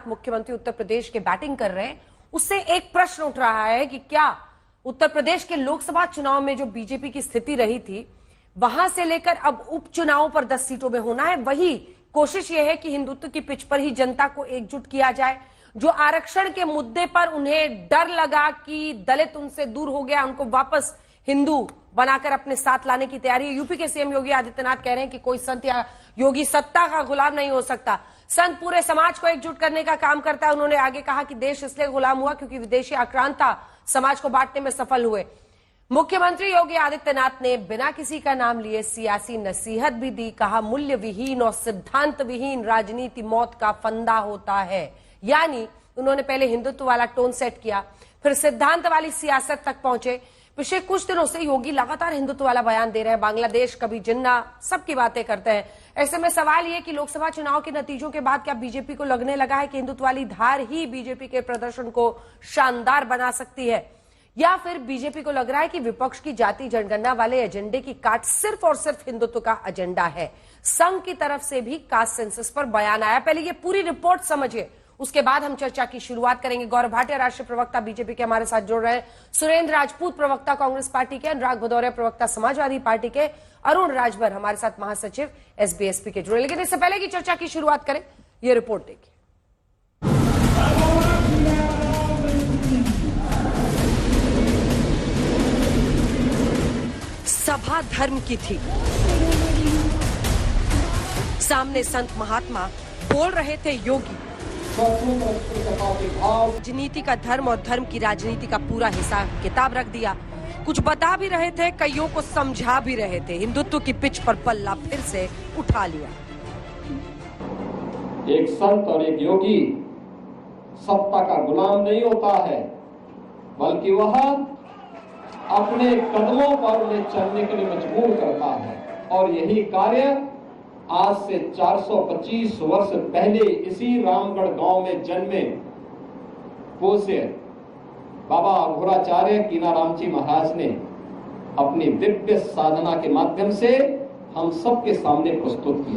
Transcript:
मुख्यमंत्री उत्तर प्रदेश के बैटिंग कर रहे हैं, उससे एक प्रश्न उठ रहा है कि क्या उत्तर प्रदेश के लोकसभा चुनाव में जो बीजेपी की स्थिति रही थी, वहां से लेकर अब उपचुनावों पर 10 सीटों में होना है, वही कोशिश यह है कि हिंदुत्व की पिच पर ही जनता को एकजुट किया जाए। जो आरक्षण के मुद्दे पर उन्हें डर लगा कि दलित उनसे दूर हो गया, उनको वापस हिंदू बनाकर अपने साथ लाने की तैयारी है। यूपी के सीएम योगी आदित्यनाथ कह रहे हैं कि कोई संत या योगी सत्ता का गुलाम नहीं हो सकता, संत पूरे समाज को एकजुट करने का काम करता है। उन्होंने आगे कहा कि देश इसलिए गुलाम हुआ क्योंकि विदेशी आक्रांता समाज को बांटने में सफल हुए। मुख्यमंत्री योगी आदित्यनाथ ने बिना किसी का नाम लिए सियासी नसीहत भी दी। कहा, मूल्य विहीन और सिद्धांत विहीन राजनीति मौत का फंदा होता है। यानी उन्होंने पहले हिंदुत्व वाला टोन सेट किया, फिर सिद्धांत वाली सियासत तक पहुंचे। पिछले कुछ दिनों से योगी लगातार हिंदुत्व वाला बयान दे रहे हैं, बांग्लादेश, कभी जिन्ना, सबकी बातें करते हैं। ऐसे में सवाल यह कि लोकसभा चुनाव के नतीजों के बाद क्या बीजेपी को लगने लगा है कि हिंदुत्व वाली धार ही बीजेपी के प्रदर्शन को शानदार बना सकती है, या फिर बीजेपी को लग रहा है कि विपक्ष की जाति जनगणना वाले एजेंडे की काट सिर्फ और सिर्फ हिंदुत्व का एजेंडा है। संघ की तरफ से भी कास्ट सेंसस पर बयान आया। पहले ये पूरी रिपोर्ट समझिए, उसके बाद हम चर्चा की शुरुआत करेंगे। गौरव भाटिया राष्ट्रीय प्रवक्ता बीजेपी के हमारे साथ जुड़ रहे हैं, सुरेंद्र राजपूत प्रवक्ता कांग्रेस पार्टी के, अनुराग भदौरिया प्रवक्ता समाजवादी पार्टी के, अरुण राजभर हमारे साथ महासचिव एसबीएसपी के जुड़े। लेकिन इससे पहले की चर्चा की शुरुआत करें, ये रिपोर्ट देखिए। सभा धर्म की थी, सामने संत महात्मा बोल रहे थे योगी। राजनीति का धर्म और धर्म की राजनीति का पूरा हिसाब किताब रख दिया। कुछ बता भी रहे थे, कईयों को समझा भी रहे थे। हिंदुत्व की पिच पर बल्ला फिर से उठा लिया। एक संत और एक योगी सत्ता का गुलाम नहीं होता है, बल्कि वह अपने कदमों पर उन्हें चलने के लिए मजबूर करता है। और यही कार्य आज से 425 वर्ष पहले इसी रामगढ़ गांव में जन्मे पूज्य बाबा अघोराचार्य कीनाराम जी महाराज ने अपनी दिव्य साधना के माध्यम से हम सबके सामने प्रस्तुत किया।